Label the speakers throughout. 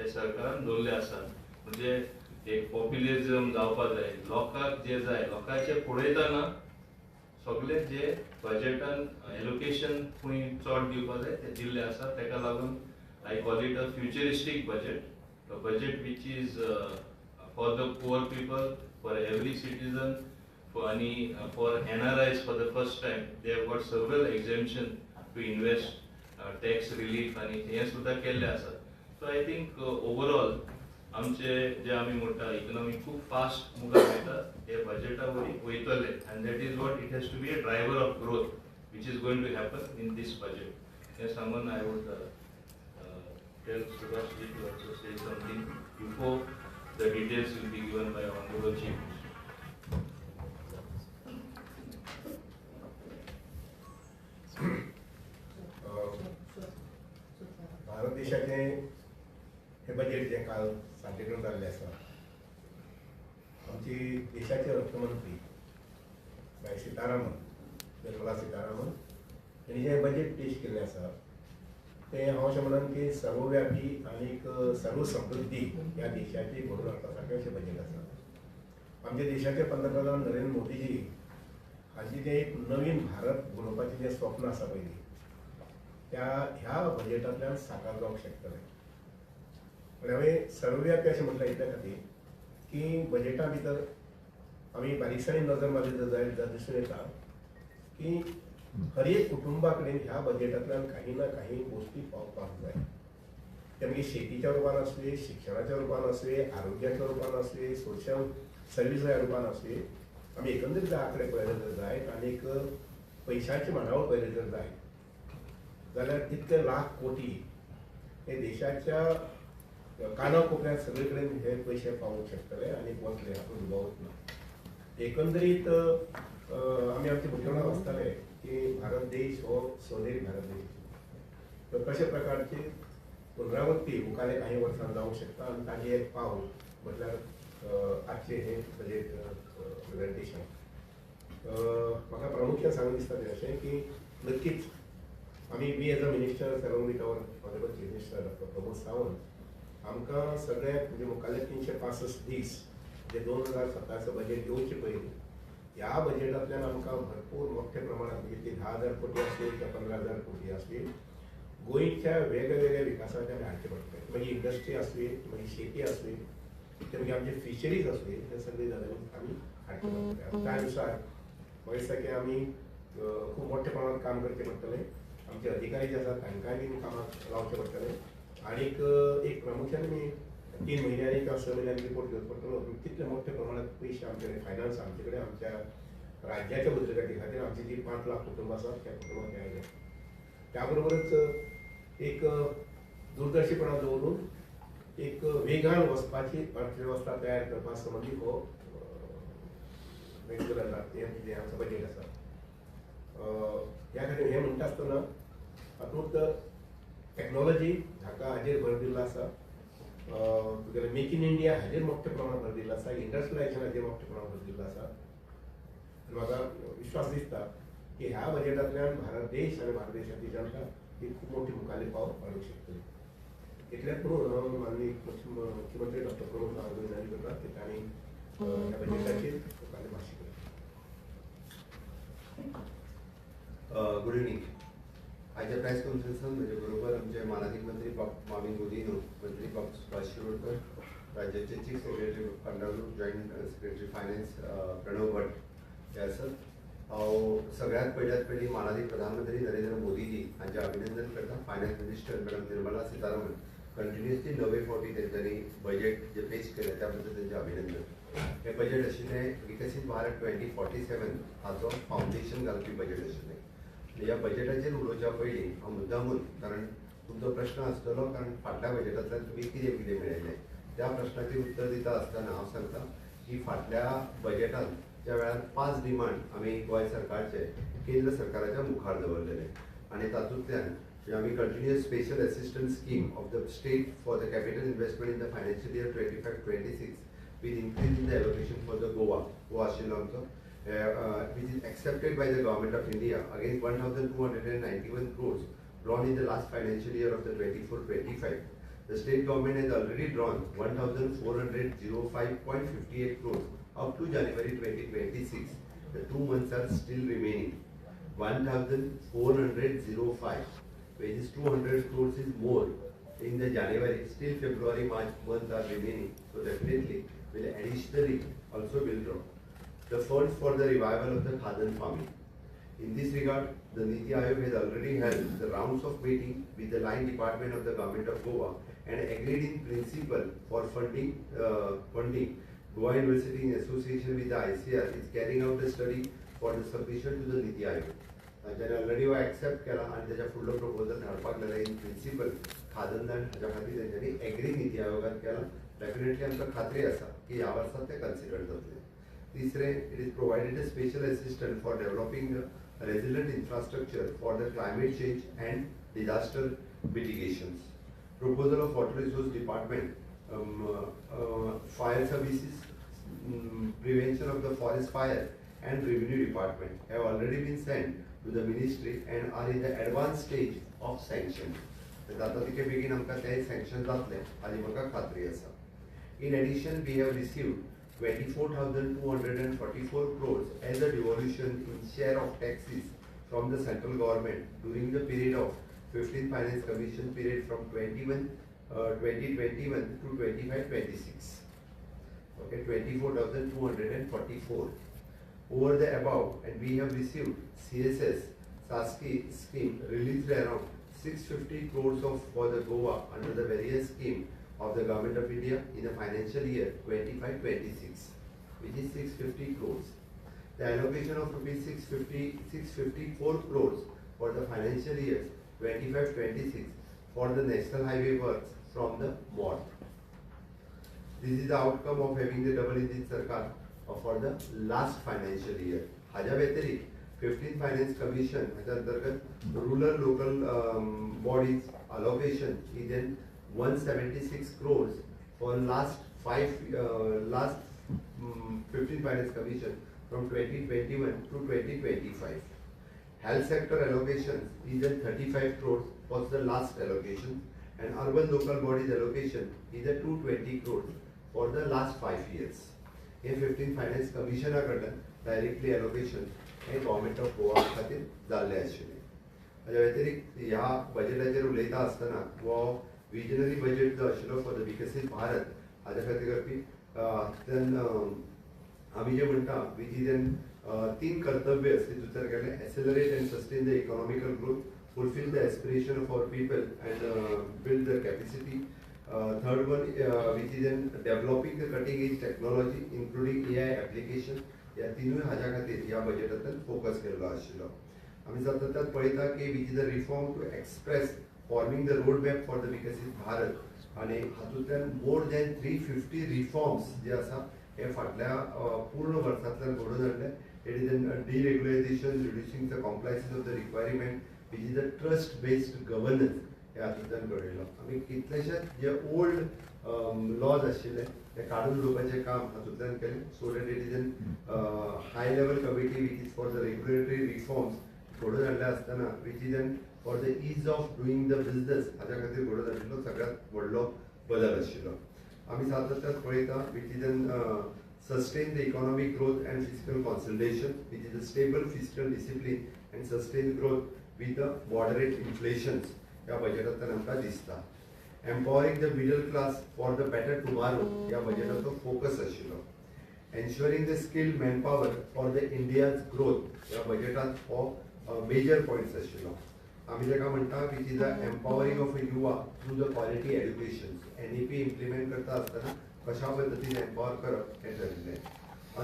Speaker 1: त्या सरकारान दवरले आसात. म्हणजे एक पॉप्युलिझम जावपाक जाय, लोकांक जे जाय लोकांचे पळयतना सगळे जे बजेटान एलोकेशन खंय चड दिवपाक जाय ते दिल्ले आसा. तेका लागून I call it a futuristic budget, budget which is for the poor people, for every citizen, आणि for NRIs for the first time they have got several exemption to invest, tax relief आणि हे सुद्धा केल्ले आसात. So I think overall आमचे जे आम्ही म्हणटा इकॉनॉमी खूप फास्ट मुखार वयता, हे बजेटा वरी वयतले, and that is what it has to be a driver of growth which is going to happen in this budget. हे सांगून I would tell Subhashji to also say something before the details will be given by Honorable Chief Minister.
Speaker 2: Bharat देशाचे हे budget जे काल सादरीकरण जाल्लें आसा, आमची देशाचे अर्थमंत्री बाय सीतारामन, निर्मला सीतारामन यांनी जे बजेट पेश केल्लें आसा ते हांव अशें म्हणन की सर्वव्यापी आनी सर्व समृद्धी ह्या देशाची घडोवन हाडपा सारकें अशें बजेट आसा. आमच्या देशाचे पंतप्रधान नरेंद्र मोदीजी हांची जे एक नवीन भारत घडोवपाचें जें स्वप्न आसा पळय ह्या बजेटांतल्यान साकार जावंक शकतलें. पण हांवें सर्वव्यापी अशें म्हटलें इतल्या खातीर की बजेटा भितर आमी बारीकसाणेन नजर मारली जाल्यार दिसून येता की हर एक कुटुंबा कडेन ह्या बजेटांतल्यान काही ना काही गोष्टी पावपाक जाय. ते मागीर शेतीच्या रुपान आसुंये, शिक्षणाच्या रुपान आसुंये, आरोग्याच्या रुपान आसुंये, सोशल सर्विसाच्या रुपान आसुंये, आमी एकंदरीत जर आंकडे पळयले जर जायत आनीक पयशांची मांडावळ पळयली जर जायत जाल्यार कितले लाख कोटी हे देशाच्या कानाकोपऱ्यात सगळे कडेन हे पयशे पावूंक शकतले आनी वतले, हातूंत दुबावच ना. एकंदरीत आमी आमच्या भुरग्यांना वाचताले की भारत देश हो सोनेरी भारत देश. तर कशा प्रकारची पुनरावृत्ती मुखाले काही वर्सां जावंक शकता आनी ताजें एक पावल म्हटल्यार आजचें हें बजेट प्रेजेंटेशन. म्हाका प्रामुख्यान सांगून दिसता तें अशें की नक्कीच आमी as a minister seven with our honourable chief minister doctor Pramod Sawant आमकां सगळ्याक म्हणजे मुखाल्ले 365 दीस जे 2017 बजेट येवचे पयलीं ह्या बजेटांतल्यान आमकां भरपूर मोठ्या प्रमाणात म्हणजे ती 10,000 कोटी आसली किंवा 15,000 कोटी आसली गोंयच्या वेगवेगळ्या विकासाक आमी हाडचे पडटले. मागीर इंडस्ट्री आसली, मागीर शेती आसली, ते मागीर आमचे फिशरीज आसली, हे सगळे जाल्यार आमी हाडचे पडटले. त्या अनुसार म्हाका दिसता की आमी खूब मोठ्या प्रमाणात काम करचें पडटलें. आमचे अधिकारी जे आसात तांकांय बी कामाक लावचें पडटलें. आनीक एक प्रामुख्यान आमी 3 म्हयन्यांनी किंवा 6 म्हयन्यांनी रिपोर्ट घेवचो पडटलो कितले मोठ्या प्रमाणात पयशे आमचे कडेन फायनान्स आमचे कडेन आमच्या राज्याच्या उदरगती खातीर आमची जी 5 लाख कुटुंबां आसात त्या कुटुंबाक मेळले. त्या बरोबरच एक दूरदर्शीपणा दवरून एक वेगान वचपाची अर्थवेवस्था तयार करपा संबंदी हो रेग्युलर जे आमचो बजेट आसा. ह्या खातीर हें म्हणटा आसतना हातूंत टॅक्नॉलॉजी हाका हाजेर भर दिल्लो आसा, तुगेले मेक इन इंडिया हाजेर मोठ्या प्रमाणात भर दिल्लो आसा, इंडस्ट्रियलायझेशन हाजेर मोठ्या प्रमाणात भर दिल्लो आसा. आनी म्हाका विश्वास दिसता की ह्या बजेटांतल्यान भारत देश आनी भारत देशाची जनता ही खूब मोठी मुखाल्ली पावल पाडूंक शकतली. इतलेंच म्हणून हांव माननीय मुख्यमंत्री डॉक्टर प्रमोद सावंत विनंती करता की तांणी ह्या बजेटाचेर मुखाल्ली भाशी करची.
Speaker 3: Good evening. आजच्या प्रेस कॉन्फरन्सान म्हजे बरोबर आमचे मानाधिक मंत्री मामी मोदीनो, मंत्री सुभाष शिरोडकर, राज्याचे chief secretary Pandaru, joint secretary finance Pranav Bhat हे आसत. हांव सगळ्यात पयली मानाधिक प्रधानमंत्री नरेंद्र मोदीजी हांचे अभिनंदन करता. Finance minister madam Nirmala Sitharaman continuously नवे फावटी तेंच्यांनी बजेट जे पेश केलें त्या बद्दल तेंचें अभिनंदन. हे बजेट आशिल्लें विकसीत भारत 2047 हाचो फावंडेशन घालपी बजेट आशिल्लें. ह्या बजेटाचेर उलोवच्या पयलीं हांव मुद्दामून, कारण तुमचो प्रश्न आसतलो, कारण फाटल्या बजेटांतल्यान तुमी कितें कितें मेळयलें त्या प्रश्नाचेर उत्तर दिता आसतना हांव सांगता की फाटल्या बजेटांत ज्या वेळार 5 डिमांड आमी गोंय सरकारचे केंद्र सरकाराच्या मुखार दवरलेले आनी तातूंतल्यान आमी continuous special assistance scheme of the state for the capital investment in the financial year 25-26 with increase in the allocation for the Goa आशिल्लो आमचो, which is accepted by the government of India against 1,291 crores drawn in the last financial year of the 24-25. the state government has already drawn 1,405.58 crores up to January 2026. The 2 months are still remaining. 1,405, which is 200 crores is more in the January. Still February, March months are remaining. So definitely will additionally also will draw the funds for the revival of the Khadan farming. In this regard, the Niti Aayog has already held the rounds of meeting with the line department of the government of Goa and agreed in principle for funding. Goa University in association with the ICR is carrying out the study for the submission to the Niti Aayog. ज्याने already वो accept केला आणि त्याच्या फुडलो proposal धाडपाक लागला in principal खादनदान हाच्या खातीर तेंच्यांनी एग्री नीती आयोगान केला. डेफिनेटली आमकां खात्री आसा की ह्या वर्सात ते कन्सिडर जातले. तिसरे, it is provided a special assistant for developing resilient infrastructure for the climate change and disaster mitigations. Proposal of Water Resource Department, Fire Services, Prevention of the Forest Fire and Revenue Department have already been sent to the ministry and are in the advanced stage of sanction. जाता तिके बेगीन आमकां ते sanction जातले हाची म्हाका खात्री आसा. In addition, we have received 24,244 crores as a devolution in share of taxes from the central government during the period of 15th Finance Commission period from 2021 to 25-26. Okay, 24,244. Over the above, and we have received CSS SASKI scheme released around 650 crores for the Goa under the various scheme of the Government of India in the financial year 25-26, which is 650 crores. The allocation of rupees 654 crores for the financial year 25-26 for the National Highway works from the MoRTH. This is the outcome of having the double engine Sarkar for the last financial year. हाज्या व्यतिरिक्त 15th Finance Commission हाच्या अंतर्गत rural local bodies allocation is then 176 crores for last 15th Finance Commission from 2021 to 2025. Health sector allocation is at 35 crores was the last allocation, and urban local bodies allocation is at 220 crores for the last 5 years. हे 15th Finance Commission कडल्यान directly allocation हे Government of Goa खातीर जाल्ले आशिल्ले. हाज्या व्यतिरिक्त ह्या बजेटाचेर उलयता आसतना वो विजनरी बजेट जो आशिल्लो फॉर द विकसीत भारत हाज्या खातीर करपी आमी जे म्हणटा विच इज एन 3 कर्तव्य तितूंतल्यान केले. Accelerate and sustain the economical growth, fulfil the aspiration of our people and build the capacity. Third one, which is in developing the cutting edge technology including AI application. या तिनूय हाज्या खातीर ह्या बजेटांतल्यान focus केल्लो आशिल्लो. आमी सतत पळयता की which is a reform to express forming the road map for the विकसीत भारत, आनी हातूंतल्यान मोर दॅन 350 रिफॉर्म्स जे आसा हे फाटल्या पूर्ण वर्सांतल्यान घडोवन हाडले. It is an deregulation, reducing the compliance of the requirement, which is a trust based governance हे हातूंतल्यान घडयलो. आमी कितलेशेच जे ओल्ड लॉज आशिल्ले ते काडून उडोवपाचें काम हातूंतल्यान केलें. So that it is N high level committee which is for the regulatory reforms घडोवन हाडले आसतना which is an for the is of doing the business हाज्या खातीर घडोवन हाडिल्लो सगळ्यांत व्हडलो बदल आशिल्लो. आमी सातत्यान पळयता which is an sustain the economic growth and fiscal consolidation, which is a stable fiscal discipline and sustained growth with the moderate inflations. या बजेटांतल्यान आमकां दिसता. Empowering the middle class for the better tomorrow या बजेटाचो focus आशिल्लो. Ensuring the skilled manpower for the India's growth या बजेटांत हो major points आशिल्लो. आमी जेका म्हणटा which is a empowering of a युवा through the quality education. NEP implement करता आसतना कशा पद्धतीने एम्पावर करप हे ठरयिल्लें.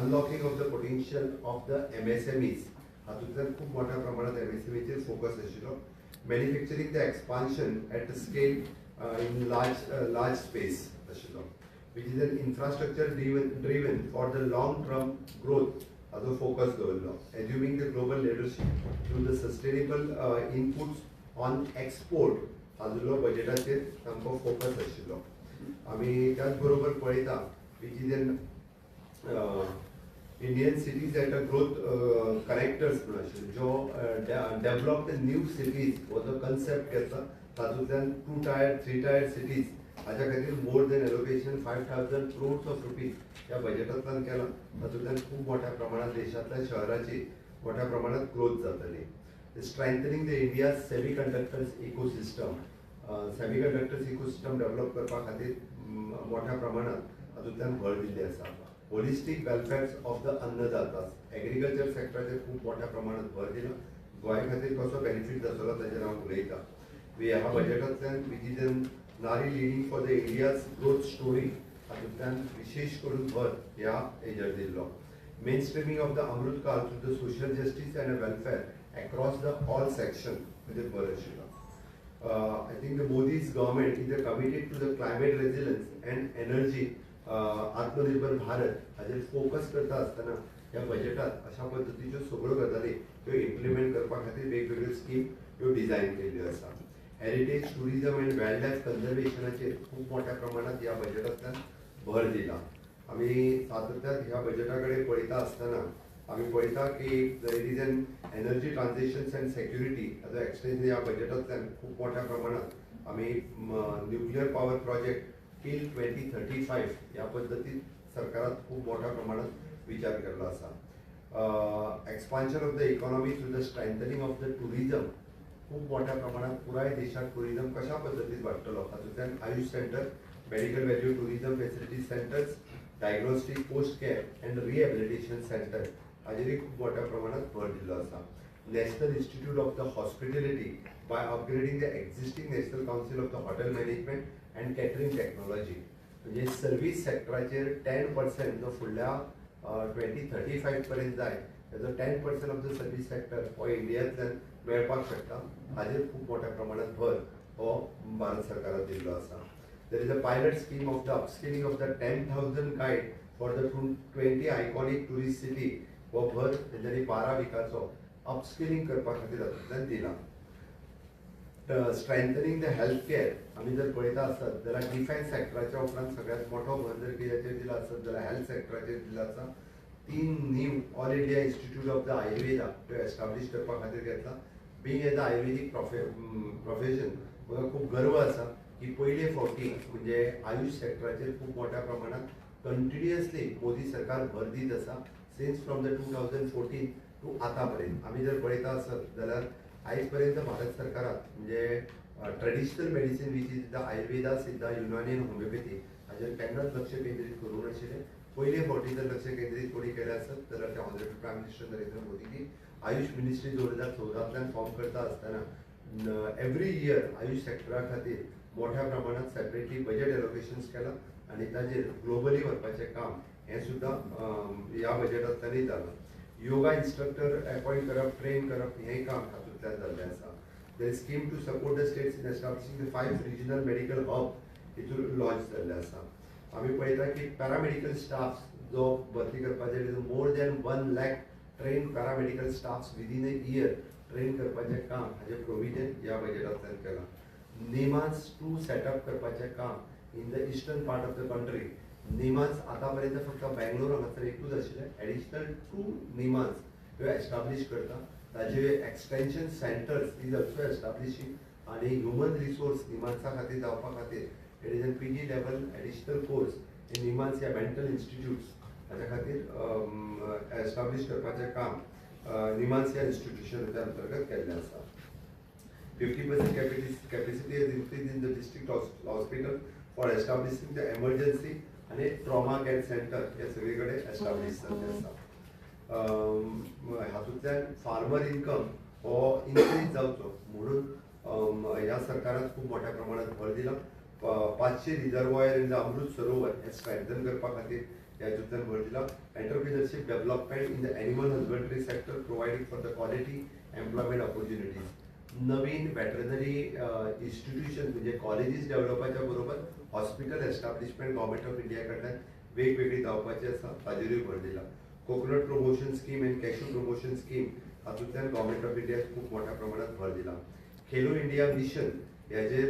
Speaker 3: Unlocking of the potential of the MSMEs हातूंतल्यान खूब मोठ्या प्रमाणात MSMEचेर फोकस आशिल्लो. Manufacturing the expansion at a scale in large space आशिल्लो, which is an infrastructure driven for the long term growth as a focus दवरलो. Assuming the global leadership through the sustainable inputs on export हाजो बजेटाचेर सामको focus आशिल्लो. आमी त्याच बरोबर पळयता which is an Indian cities at a growth connectors म्हणून आशिल्लो, जो developed new cities हो जो concept घेतला तातूंतल्यान 2 tier 3 tier cities हाच्या खातीर more than allocation 5,000 crores of rupees या बजेटांतल्यान केला. तातूंतल्यान खूब मोठ्या प्रमाणात देशांतल्या शहराची मोठ्या प्रमाणात ग्रोथ जातली. Strengthening the India semiconductors ecosystem, semiconductors ecosystem develop करपा खातीर मोठ्या प्रमाणात हातूंतल्यान भर दिल्ली आसा. होलिस्टीक वेलफेअर ऑफ द अन्नदातास, एग्रीकल्चर सेक्टराचेर खूब मोठ्या प्रमाणात भर दिला. गोंया खातीर कसो बेनिफीट जातलो ताचेर हांव उलयतां. ह्या बजेटांतल्यान विजीन नारी leading for the India's growth story हातूंतल्यान विशेष करून भर ह्या हेजेर दिल्लो. Mainstreaming of the Amrit Kaal to the social justice and welfare across the all section हाचेर भर आशिल्लो. I think the Modi's government is committed to the climate resilience and energy आत्मनिर्भर भारत हाचेर फोकस करता आसतना ह्या बजेटात अशा पद्दतीच्यो सगळ्यो गजाली त्यो इम्प्लिमेंट करपा खातीर वेगवेगळ्यो स्कीम ह्यो डिझायन केल्ल्यो आसा. Heritage tourism and wildlife कन्जर्वेशनाचेर खूब मोठ्या प्रमाणात ह्या बजेटांतल्यान भर दिला. आमी सातत्यान ह्या बजेटा कडेन पळयता आसतना आमी पळयता की there is an energy transitions end security हाचो एक्सटेंशन ह्या बजेटांतल्यान खूब मोठ्या प्रमाणात आमी न्युक्लियर पॉवर प्रोजेक्ट टिल 2035 ह्या पद्दतीन सरकारान खूब मोठ्या प्रमाणात विचार केल्लो आसा. Expansion of the economy through the strengthening of the tourism, खूब मोठ्या प्रमाणात पुराय देशात टुरिजम कशा पद्दतीन वाडटलो हातूंतल्यान Ayush centre, medical value tourism facility centres, diagnostic post care and rehabilitation centre हाजेरय खूब मोठ्या प्रमाणात भर दिल्लो आसा. National institute of the hospitality by upgrading the existing national council of the hotel management and catering technology, म्हणजे सर्व्हिस सेक्टराचेर 10% जो फुडल्या 2035 पर्यंत जाय ताजो 10% ऑफ द सर्व्हिस सेक्टर हो इंडियांतल्यान मेळपाक शकता. हाजेर खूब मोठ्या प्रमाणात भर हो भारत सरकारान दिल्लो आसा. There is a pilot scheme of the upskilling of the 10,000 guide for the 20 iconic tourist city हो भर तेंच्यांनी 12 विकाचो अपस्किलिंग करपा खातीर हातूंतल्यान दिला. स्ट्रेंथनिंग द हेल्थ केअर आमी जर पळयता आसत जाल्यार डिफेन्स सेक्टराच्या उपरांत सगळ्यात मोठो भर जर कित्याचेर दिला आसत जाल्यार हेल्थ सेक्टराचेर दिला आसा. 3 knew all India institute of the Ayurveda त्यो एस्टाब्लिश करपा खातीर घेतला. Being as a Ayurvedic profession म्हाका खूब गर्व आसा की पयले फावटी म्हणजे आयुष सेक्टराचेर खूब मोठ्या प्रमाणात कंटिन्युअसली मोदी सरकार भर दीत आसा सिन्स फ्रॉम द 2014 टू आतां पर्यंत. आमी जर पळयता आसत जाल्यार आयज पर्यंत भारत सरकारात म्हणजे traditional medicine which is the Ayurveda, सिद्धा, युनानी आनी होमिओपॅथी हाजेर केन्नाच लक्ष केंद्रीत करूं नाशिल्लें. पयले फावटी जर लक्ष केंद्रीत कोणी केलें आसत जाल्यार ते honourable prime minister Narendra Modi ji Ayush ministry 2014 form करता आसतना एवरी इयर आयुष सेक्टरा खातीर मोठ्या प्रमाणात सेपरेटली बजेट एलोकेशन्स केला आणि ताजेर ग्लोबली व्हरपाचें काम हें सुद्दां ह्या बजेटांतल्यानय जालां. योगा इन्स्ट्रक्टर अपॉयंट करप, ट्रेन करप हें काम हातूंतल्यान जाल्लें आसा. There scheme to support the states in establishing the 5 regional medical hub हितून लॉन्च जाल्लें आसा. आमी पळयता की पॅरामेडिकल स्टाफ जो भरती करपाचें more than 1 lakh train paramedical staffs within a year train करपाचें काम हाजें प्रोविजन ह्या बजेटांतल्यान केलां. निमान्स 2 सेटअप करपाचें काम in the eastern part of the country. NIMHANS आतां पर्यंत फक्त बँगलोर हांगासर एकूच आशिल्लें. एडिशनल 2 निमान्स ह्यो एस्टाब्लिश करता. ताजे extension centres is also establishing आनी ह्युमन रिसोर्स निमान्सा खातीर जावपा खातीर it is an PG level additional course in NIMHANS या मेंटल इन्स्टिट्यूट्स हाच्या खातीर एस्टाब्लिश करपाचें काम निमान्स ह्या इन्स्टिट्यूशनाच्या अंतर्गत केल्लें आसा. 50% capacity is increased in the district hospital for establishing the emergency and a trauma care center हे सगळीकडे एस्टाब्लिश जाल्ले आसा. हातूंतल्यान फार्मर इन्कम हो इन्क्रीज जावचो म्हणून ह्या सरकारान खूब मोठ्या प्रमाणात भर दिला. 500 reservoir in the Amrit Sarovar हे स्ट्रेंथन करपा खातीर ह्या हातूंतल्यान भर दिला. Entrepreneurship development in the animal husbandry sector providing for the quality employment opportunities. नवीन वेटरनरी इन्स्टिट्यूशन म्हणजे कॉलेजीस डेव्हलपाच्या बरोबर hospital establishment government of India कडल्यान वेगवेगळी जावपाची आसा ताजेरूय भर दिला. Coconut promotion scheme and cashew promotion scheme हातूंतल्यान गव्हर्मेंट ऑफ इंडिया खूब मोठ्या प्रमाणात भर दिला. खेलो इंडिया मिशन हेजेर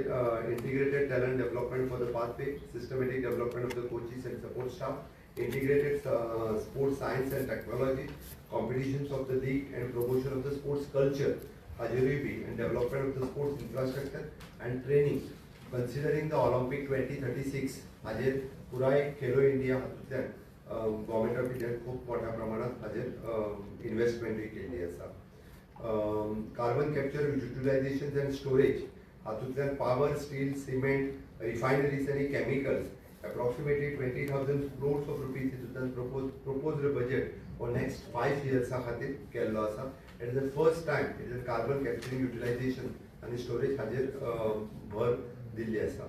Speaker 3: integrated talent development for the pathway, systematic development of the coaches and support staff, integrated sports science and technology, competitions of the league and promotion of the sports culture हाजेरूय बी and development of the sports infrastructure and training considering the Olympic 2036 हाजेर पुराय Khelo India हातूंतल्यान government of इंडियान खूप मोठ्या प्रमाणात हाजेर इन्व्हेस्टमेंटूय केल्ली आसा. Carbon capture utilization and storage हातूंतल्यान पॉवर, स्टील, सिमेंट, रिफायनरीज आनी chemicals approximately 20,000 crores of rupees हितूंतल्यान proposed budget for next 5 years खातीर केल्लो आसा. It is the first time it is carbon capturing utilization and storage हाजेर भर दिल्ली आसा.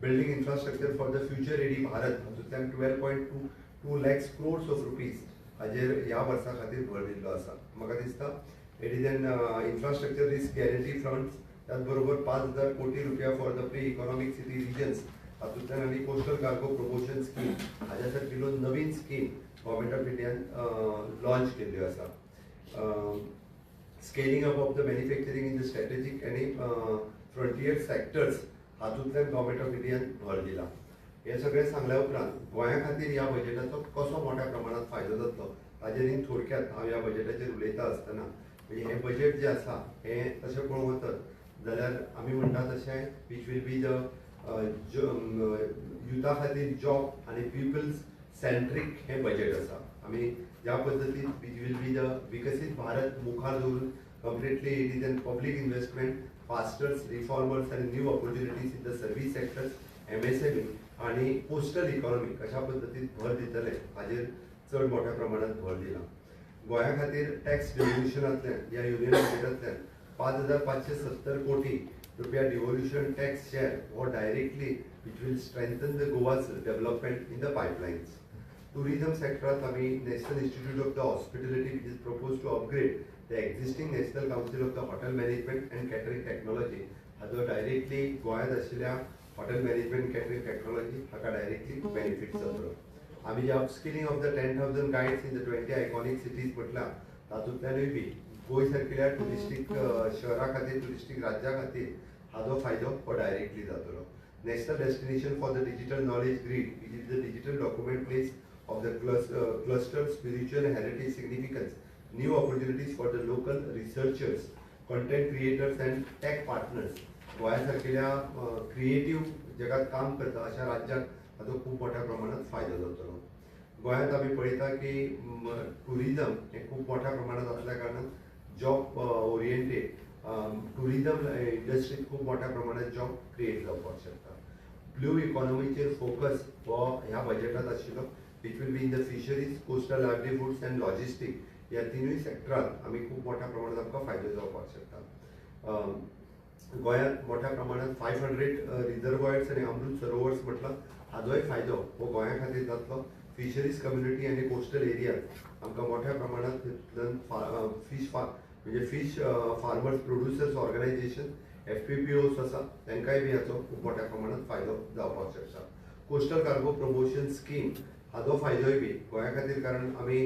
Speaker 3: Building infrastructure for the future ready Bharat हातूंतल्यान 12.2 lakhs crores of rupees हाजेर ह्या वर्सा खातीर भर दिल्लो आसा. म्हाका दिसता it is an infrastructure risk guarantee funds त्याच बरोबर 5,000 कोटी रुपया for the pre-economic city regions हातूंतल्यान आनी कोस्टल कार्गो प्रमोशन स्कीम हाज्या खातीर नवीन स्कीम गव्हर्मेंट ऑफ इंडियान लॉन्च केल्ल्यो आसा. Scaling up of the manufacturing in the strategic आनी फ्रंटियर सेक्टर्स हातूंतल्यान गव्हर्मेंट ऑफ इंडियान भर दिला. हे सगळें सांगल्या उपरांत गोंया खातीर ह्या बजेटाचो कसो मोठ्या प्रमाणात फायदो जातलो ताजेर थोडक्यात हांव ह्या बजेटाचेर उलयता आसतना म्हणजे हे बजेट जे आसा हे तशें पळोवंक वचत जाल्यार आमी म्हणटा तशें वीच वील बी द युथा खातीर जॉब आनी पिपल्स सेंट्रीक हे बजेट आसा. आमी ज्या पद्दतीन वीच वील बी द विकसीत भारत मुखार दवरून completely it is an public investment, fasters, reformers आनी new opportunities in the service sectors, MSME आनी कोस्टल इकॉनॉमी कशा पद्दतीन भर दितले हाजेर चड मोठ्या प्रमाणात भर दिला. गोंया खातीर टॅक्स डिव्होल्युशनांतल्यान ह्या युनियन बजेटांतल्यान 5,570 कोटी रुपया डिव्होल्युशन टॅक्स शेअर हो directly which will strengthen the Goa's development in the pipelines. Tourism सेक्टरांत आमी national institute of the hospitality which is propose to upgrade the existing national council of the hotel management and catering technology हाजो directly गोंयांत आशिल्ल्या hotel management catering technology हाका directly benefit जातलो. आमी जे upskilling of the 10,000 guides in the 20 iconic cities म्हटल्या तातूंतल्यानूय बी गोंय सारकिल्या टुरिस्टीक शहरा खातीर, टुरिस्टीक राज्या खातीर हाजो फायदो हो डायरेक्टली जातलो. National destination for the digital knowledge grid which is the digital document place of the cluster spiritual heritage significance, new opportunities for the local researchers, content creators and tech partners. गोंया सारकिल्या creative जगात काम करता अशा राज्याक हाजो खूब मोठ्या प्रमाणात फायदो जातलो. गोंयांत आमी पळयता की टुरिझम हे खूब मोठ्या प्रमाणात आसल्या कारणान जॉब ओरिएंटेड टुरिझम इंडस्ट्रीत खूब मोठ्या प्रमाणात जॉब क्रिएट जावपाक शकता. ब्लू इकॉनॉमीचेर फोकस हो ह्या बजेटांत आशिल्लो which will be in the fisheries, coastal livelihoods and logistic ह्या तिनूय सेक्टरांत आमी खूब मोठ्या प्रमाणात आमकां फायदो जावपाक शकता. गोंयांत मोठ्या प्रमाणात 500 रिजर्वायर्स आनी अमृत सरोवर्स म्हटलं हाजोय फायदो हो गोंया खातीर जातलो. फिशरीज कम्युनिटी आनी कोस्टल एरियात आमकां मोठ्या प्रमाणात म्हणजे fish farmers producers organisation FPPOs आसा तांकांय बी हाचो खूब मोठ्या प्रमाणात फायदो जावपाक शकता. कोस्टल कार्गो प्रमोशन स्कीम हाजो फायदोय बी गोंया खातीर कारण आमी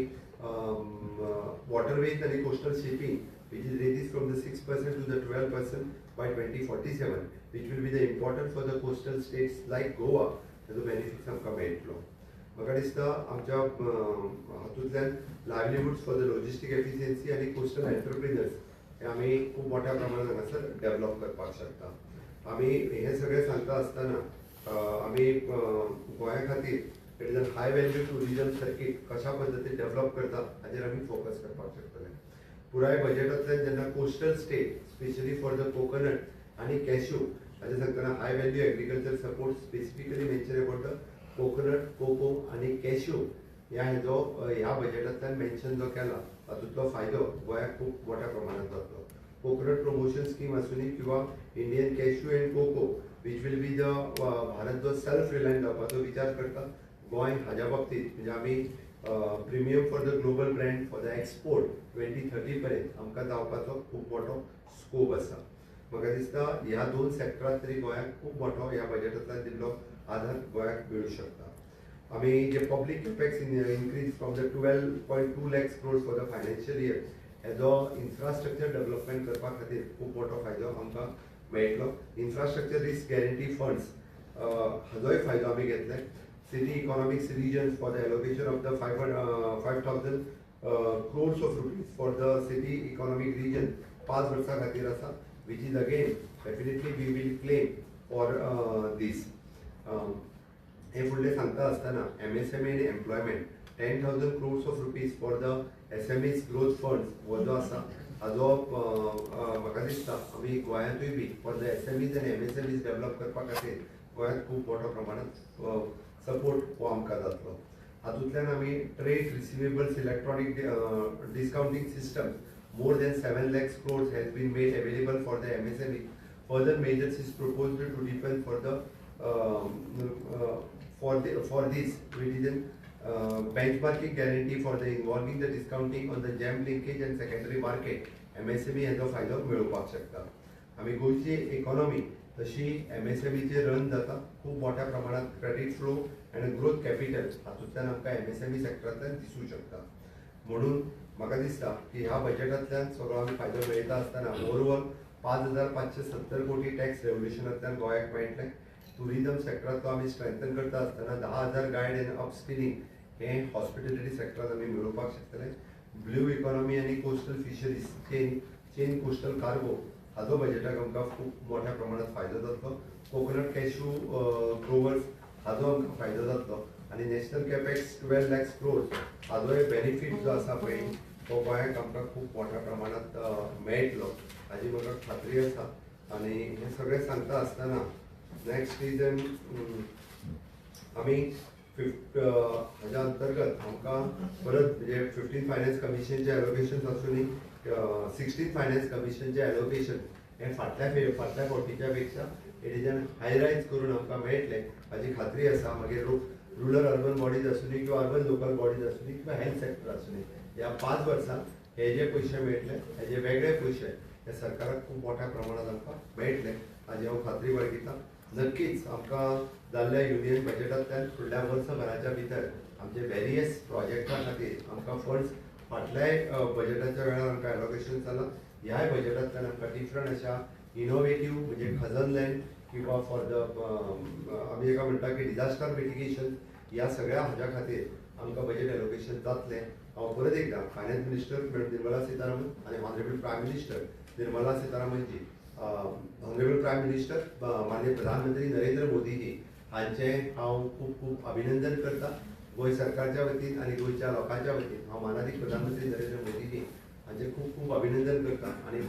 Speaker 3: वॉटरवेज आनी coastal shipping which is raised from the 6% to the 12% by 2047, which will be the important for the coastal states like Goa. ताजो बेनिफिट्स आमकां मेळटलो. म्हाका दिसता आमच्या हातूंतल्यान लायव्हलीहुड्स फॉर द लॉजिस्टीक एफिशियन्सी आनी कोस्टल एंटरप्रिनर्स हे आमी खूब मोठ्या प्रमाणात हांगासर डेव्हलप करपाक शकता. आमी हे सगळें सांगता आसतना आमी गोंया खातीर it is a high value tourism circuit कशा पद्दतीन डेव्हलप करता हाजेर आमी फोकस करपाक शकतले. पुराय बजेटांतल्यान जेन्ना coastal state specially for the coconut आनी कॅश्यू हाजे सांगतना high value agriculture support specifically mention about the coconut, cocoa आनी कॅश्यू ह्या बजेटांतल्यान मेन्शन जो केला तातूंतलो फायदो गोंयाक खूब मोठ्या प्रमाणात जातलो. कोकोनट प्रमोशन स्कीम आसूनी किंवा Indian cashew and cocoa which will be the Bharat जो सेल्फ रिलायंट जावपाचो विचार करता गोंय हाज्या बाबतींत म्हणजे आमी premium for the global brand for the export 2030 पर्यंत आमकां जावपाचो खूब मोठो स्कोप आसा. म्हाका दिसता ह्या दोन सेक्टरांत तरी गोंयाक खूब मोठो ह्या बजेटांतल्यान दिल्लो आधार गोंयाक मेळूं शकता. आमी जे public capex increase from the 12.2 lakhs crores for the financial year हेजो इन्फ्रास्ट्रक्चर डेव्हलपमेंट करपा खातीर खूब मोठो फायदो आमकां मेळटलो. इन्फ्रास्ट्रक्चर रिस्क गॅरंटी फंड्स हाजोय फायदो आमी घेतले. City economic regions for the allocation of the 5,000 crores of rupees for the city economic region 5 वर्सां खातीर आसा, which is again definitely we will claim for this. हे फुडले सांगता आसतना MSME आणि employment 10,000 crores of rupees for the SMEs growth fund हो जो आसा हाजो म्हाका दिसता आमी गोंयांतूय बी फॉर द SMEs आनी MSMEs डेव्हलप करपा खातीर गोंयांत खूब मोठ्या प्रमाणात सपोर्ट हो आमकां जातलो. हातूंतल्यान आमी trade receivables electronic discounting system more than 7 lakhs crores has been made available for the MSME. Further measures is proposed to deepen for the for this revision benchmarking guarantee for the involving the discounting on the jam linkage and secondary market. MSME हाजो फायदो मेळोवपाक शकता. आमी गोंयची economy तशी MSME चे run जाता. खूब मोठ्या प्रमाणात क्रेडिट फ्लो आनी ग्रोथ कॅपिटल हातूंतल्यान आमकां MSME सेक्टरांतल्यान दिसूंक शकता. म्हणून म्हाका दिसता की ह्या बजेटांतल्यान सगळो आमी फायदो मेळयता आसतना ओवरऑल 5,570 कोटी टॅक्स रेव्होल्युशनांतल्यान गोंयाक मेळटले. टुरिजम सेक्टरांतलो आमी स्ट्रेंथन करता आसतना 10,000 गायड एंड अपस्किलिंग हे हॉस्पिटॅलिटी सेक्टरांत आमी मेळोवपाक शकतले. ब्लू इकॉनॉमी आनी coastal fisheries chain coastal cargo हाजो बजेटाक आमकां खूब मोठ्या प्रमाणात फायदो जातलो. कोकोनट कॅश्यू ग्रोवर्स हाजो आमकां फायदो जातलो. आणि नॅशनल कॅपेक्स 12 lakhs crores हाजोय बेनिफीट जो आसा पळय तो गोंयाक आमकां खूब मोठ्या प्रमाणात मेळटलो हाजी म्हाका खात्री आसा. आनी हे सगळें सांगता आसतना नेक्स्ट रिजन आमी हाज्या अंतर्गत आमकां परत म्हणजे 15th फायनान्स कमिशनचे एलोकेशन आसूनी 16th फायनान्स कमिशनचे एलोकेशन हे फाटल्या फावटीच्या पेक्षा एडिजन हायरायज करून आमकां मेळटले हाजी खात्री आसा. मागीर रुरल अर्बन बॉडीज आसूनी किंवा अर्बन लोकल बॉडीज आसूनी किंवा हेल्थ सेक्टर आसूनी ह्या 5 वर्सांत हे जे पयशे मेळटले हेजे वेगळे पयशे हे सरकाराक खूब मोठ्या प्रमाणात आमकां मेळटले हाजी हांव खात्री बाळगितां. नक्कीच आमकां जाल्ल्या युनियन बजेटांतल्यान फुडल्या वर्सभराच्या भितर आमचे वेरियस प्रोजेक्टा खातीर आमकां फंड्स फाटल्याय बजेटाच्या वेळार आमकां एलोकेशन जालां. ह्याय बजेटांतल्यान आमकां डिफरंट अशा इनोवेटिव्ह म्हणजे खजन लँड किंवा फॉर द आमी एका म्हणटा की डिजास्टर मिटिगेशन ह्या सगळ्या हाज्या खातीर आमकां बजेट एलोकेशन जातलें. हांव परत एकदां फायनान्स मिनिस्टर निर्मला सीतारामन आनी honourable prime minister Nirmala Sitharaman ji honourable prime minister माननीय प्रधानमंत्री नरेंद्र मोदीजी हांचे हांव खूब खूब अभिनंदन करता. गोंय सरकारच्या वतीन आनी गोंयच्या लोकांच्या वतीन हांव माननीय प्रधानमंत्री नरेंद्र मोदीजी हांचे खूब खूब अभिनंदन करता. आनी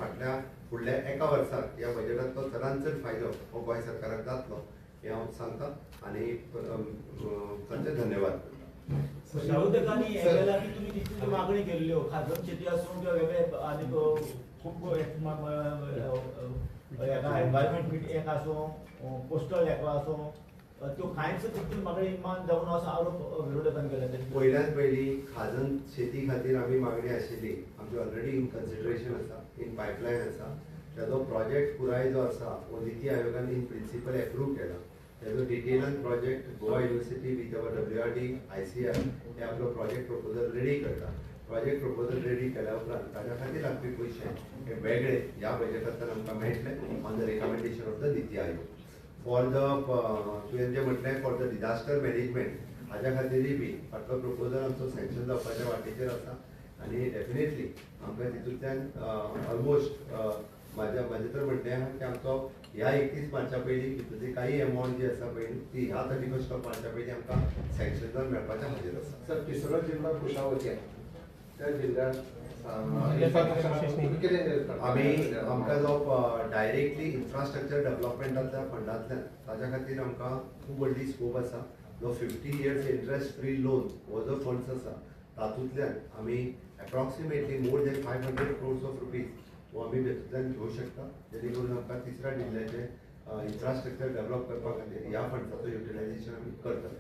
Speaker 3: फुडल्या एका वर्साक ह्या बजेटांतलो चडांत चड फायदो हो गोंय सरकाराक जातलो हे हांव सांगता आनी तांचे धन्यवाद.
Speaker 4: उद्योगांनी यावेळेला की तुम्ही किती मागणी केल्ल्यो खाजग शेती आसूं किंवा वेगळे आनी खूब एनवायरमेंट एक आसूं कोस्टल हेका आसूं त्यो कांयच कितली मागणी मान जावन असो आरोप विरोधकांनी केला.
Speaker 3: पयल्यान पयली खाजन शेती खातीर आमी मागणी आशिल्ली आमची ऑलरेडी इन कन्सिडरेशन आसा इन पायपलायन आसा. तेजो प्रोजेक्ट पुराय जो आसा हो निती आयोगान इन प्रिंसिपल एप्रूव केला. तेजो डिटेलान project Goa university with our WRD ICR हे आपलो प्रोजेक्ट प्रपोजल रेडी करता. प्रोजेक्ट प्रपोजल रेडी केल्या उपरांत ताज्या खातीर लागपी पयशे हे वेगळे ह्या बजेटांतल्यान आमकां मेळटले on the recommendation of the NITI Aayog. For the तुवें जें म्हटलें फॉर द डिजास्टर मॅनेजमेंट हाज्या खातीरय बी फाटलो प्रपोजल आमचो सँक्शन जावपाच्या वाटेचेर आसा. आनी डेफिनेटली आमकां तितूंतल्यान ऑलमोस्ट म्हाजें तर म्हणणें आहा की आमचो ह्या 31 मार्चा पयलीं तितूंतली काही अमावंट जी आसा पळय ती ह्या 31 मार्चा पयलीं आमकां सँक्शन जावन मेळपाचें हाजेर आसा.
Speaker 5: सर तिसरो जिल्लो कुशावती आहे त्या जिल्ह्यात
Speaker 3: आमकां जो डायरेक्टली इन्फ्रास्ट्रक्चर डेव्हलपमेंटांतल्या फंडांतल्यान ताज्या खातीर आमकां खूब व्हडली स्कोप आसा. जो 50 years इंट्रस्ट फ्री लोन हो जो फंड्स आसा तातूंतल्यान आमी approximately more than 500 crores of rupees हो आमी तेतूंतल्यान घेवंक शकता जेणे करून आमकां तिसऱ्या जिल्ह्याचे इन्फ्रास्ट्रक्चर डेव्हलप करपा खातीर ह्या फंड्साचो युटिलायझेशन आमी करतले.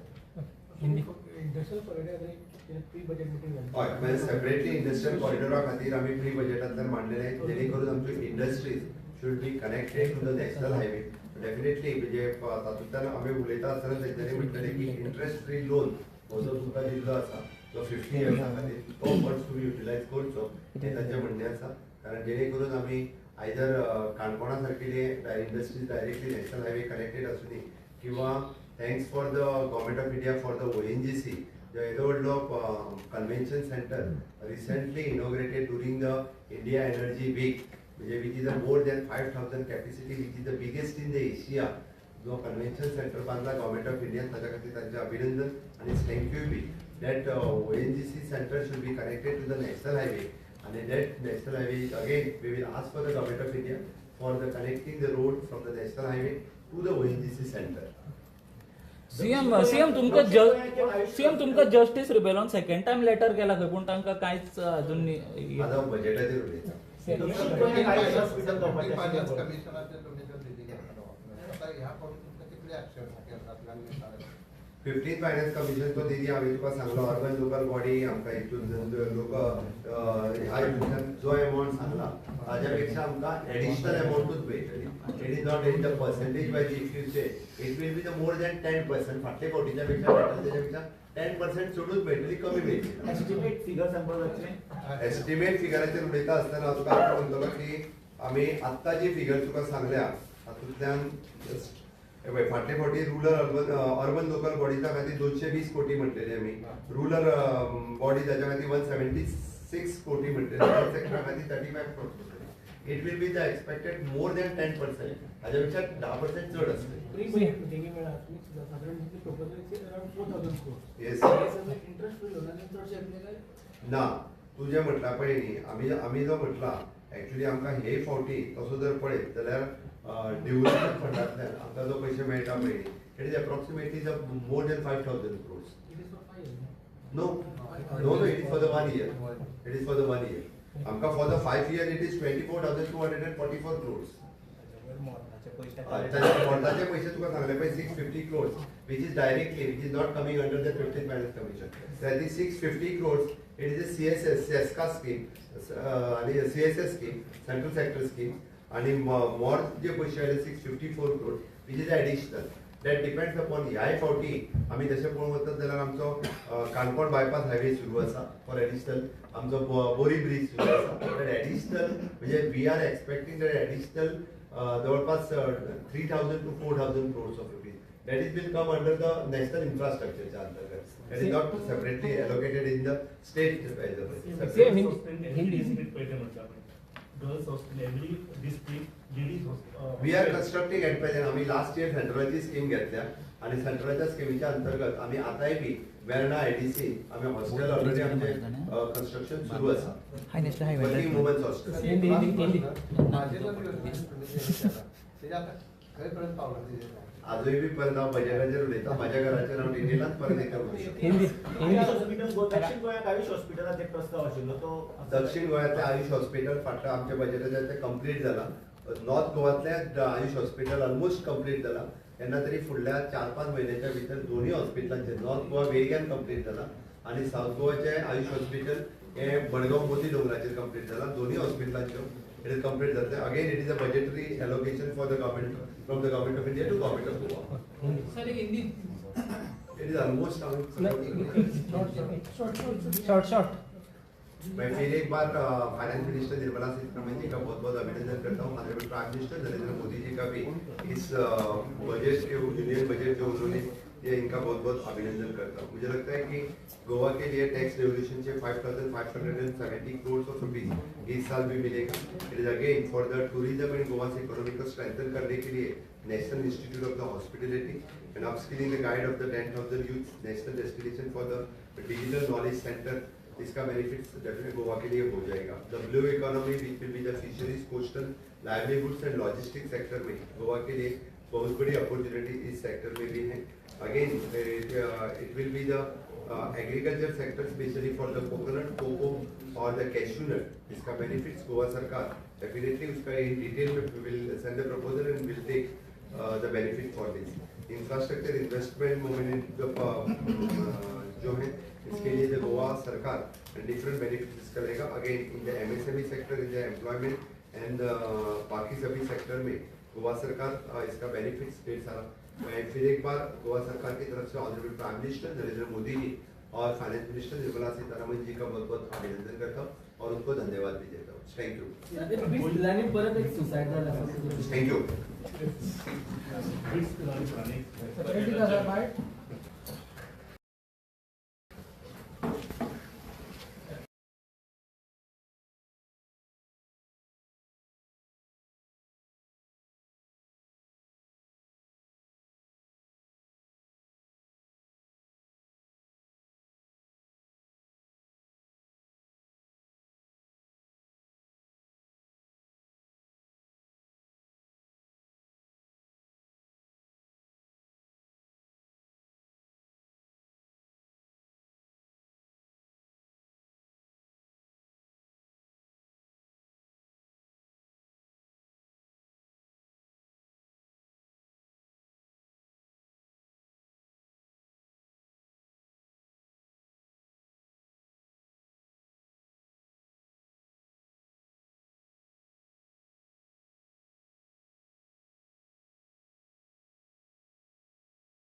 Speaker 3: हय सेपरेटली इंडस्ट्रियल कॉरिडोरा खातीर आमी प्री बजेटांतल्यान मांडलेले जेणे करून आमच्यो industries should be connected to the national highway. Definitely म्हणजे तातूंतल्यान आमी उलयता आसतना तेंच्यांनी म्हटलेलें की इंट्रस्ट फ्री लोन हो जो तुमकां दिल्लो आसा तो 50 years खातीर तो फंड्स तुमी युटिलायज करचो हें तांचें म्हणणें आसा. कारण जेणे करून आमी आयदर काणकोणा सारकिले industries directly national highway connected आसूनी किंवा thanks for the government of India for the ONGC जो येदो व्हडलो convention centre recently inaugurated during the India energy week म्हणजे which is a more than 5,000 capacity which is the biggest in the Asia जो convention centre बांधला government of India ताच्या खातीर तांचे अभिनंदन आणि थँक्यू बी that ONGC centre should be connected to the national highway and that national highway again we will ask for the government of India for the connecting the road from the national highway to the ONGC center.
Speaker 6: CM तुमका justice रिबेलोन second time letter केला खंय पूण तांकां कांयच अजून
Speaker 3: आता बजेटाचेर उलयता.
Speaker 4: दक्षिण गोंयाक आयुष हॉस्पिटल जावपाचें आशिल्लें.
Speaker 5: कमिशनाचे डोनेशन दिली आता ह्या करून तुमकां कितले एक्शन केंद्रांतल्यान मिळतात?
Speaker 3: 15th फायनान्स कमिशन तो निधी हांवें तुका सांगलो अर्बन लोकल बॉडी आमकां हितून लोक ह्या हितूंतल्यान जो अमावंट सांगला ताच्या पेक्षा आमकां एडिशनल अमावंटूच मेळटली. It is not in the percentage wise if you say it will be the more than 10%. फाटले फावटीच्या पेक्षा मेळटली त्याच्या पेक्षा 10% चडूच मेळटली, कमी मेळटली.
Speaker 4: एस्टिमेट फिगर सांगपाक जातलें.
Speaker 3: एस्टिमेट फिगराचेर उलयता आसतना तुका हांव म्हणटलो की आमी आत्तां जी फिगर तुका सांगल्या तातूंतल्यान फाटले फावटी अर्बन लोकल बॉडीच्या खातीर 220 कोटी म्हटलेले आमी, रूरल बॉडी ताच्या खातीर 176 कोटी म्हटलेले, हेल्थ सेक्टरा खातीर 35 कोटी. It will be the expected more than 10%. हाच्या पेक्षा 10% चड आसतली. येस ना तुझे म्हटला पळय न्ही आमी जो म्हटला एक्चुअली आमकां हे फावटी तसो जर पळयत जाल्यार डेव्हलपमेंट फंडांतल्यान आमकां जो पयशे मेळटा पळय न्ही it is approximately more than 5,000 crores. No, it is for the 1 year. It is for the 1 year. आमकां for the 5 year it is 24,244 crores. मोर्टाचे पैसे तुका सांगले पळय 650 crores which is not coming under the 15th Finance Commission. That is 650 crores. It is a CSS, SESCA scheme आणि CSS scheme, Central Sector scheme. आणि मोर जे पैसे आले 654 crores which is additional. That depends upon ह्या फावटी आमी तशें पळोवंक वचत जाल्यार आमचो काणकोण बायपास हायवे सुरू आसा फॉर एडिशनल, आमचो बोरी ब्रिज सुरू आसा. दॅट एडिशनल म्हणजे we are expecting that additional जवळपास 3,000 to 4,000 crores of rupees. That is will come under the national infrastructure अंतर्गत. That is not separately allocated in the state budget.
Speaker 7: Girls hostel, every district, ladies hostel.
Speaker 3: We are constructing at present. आम्ही last year सेंट्रलची scheme घेतल्या आणि सेंट्रलच्या स्कीमीच्या अंतर्गत आम्ही आताय बी वेर्णा IDC आम्ही हॉस्टेल ऑलरेडी आमचे कन्स्ट्रक्शन सुरू आसा. Working women's hostel. आजूय बी पर्यंत हांव बजेटाचेर उलयता, म्हाज्या घराचेर हांव डिटेलान परत एका
Speaker 4: दक्षिण गोंयाक आयुष हॉस्पिटलाचो एक प्रस्ताव आशिल्लो तो
Speaker 3: दक्षिण गोंयांतले आयुष हॉस्पिटल फाटल्या आमच्या बजेटाचेर ते कंप्लीट जाला. नॉर्थ गोवातले आयुष हॉस्पिटल ऑलमोस्ट कंप्लीट जाला. तेन्ना तरी फुडल्या 4-5 म्हयन्याच्या भितर दोन्ही हॉस्पिटलांचे नॉर्थ गोवा वेगळ्यान कंप्लीट जाला आणि साऊथ गोवाचे आयुष हॉस्पिटल हे बडगांव मोती दोंगराचेर कंप्लीट जाला. दोन्ही हॉस्पिटलांच्यो it is complete जातले. Again it is a budgetary allocation for the government from the government of India to government of Goa.
Speaker 6: Sir Hindi
Speaker 3: It is almost
Speaker 6: short
Speaker 3: मैं फिर एक बार फाइनेंस मिनिस्टर निर्मला सीतारमण जी का बहुत बहुत अभिनंदन करता हूँ. Honourable prime minister Narendra Modi ji का भी इस बजट के यूनियन बजट जो उन्होंने ये इनका बहुत बहुत अभिनंदन करता हूँ. मुझे लगता है कि गोवा के लिए टैक्स रेवोल्यूशन से 5,570 crores ऑफ रुपीज इस साल भी मिलेगा. It is again for the tourism and Goa से इकोनॉमी को स्ट्रेंथन करने के लिए national institute of the hospitality and upskilling the guide of the 10,000 youth national destination for the digital knowledge centre. इसका बेनिफिट डेफिनेटली गोवा के लिए हो जाएगा. The blue economy which will be the fisheries, coastal, livelihoods and logistic sector में गोवा के लिए बहुत बड़ी अपॉर्चुनिटी इस सेक्टर में भी है. Again it will be the agriculture sector specially for the coconut, cocoa और द कैश्यू नट. इसका बेनिफिट्स गोवा सरकार डेफिनेटली उसका इन डिटेल में will send the proposal and will take the benefit for this. Infrastructure investment movement जो है इसके लिए जो गोवा सरकार डिफरेंट बेनिफिट्स करेगा. Again in the MSME sector, in the employment and बाकी सभी सेक्टर में गोवा सरकार इसका बेनिफिट्स ढेर सारा. मैं फिर एक बार गोवा सरकार की तरफ से honourable prime minister Narendra Modi ji और फाइनेंस मिनिस्टर निर्मला सीतारमण जी का बहुत बहुत अभिनंदन करता हूँ और उनको धन्यवाद भी देता हूँ. Thank you.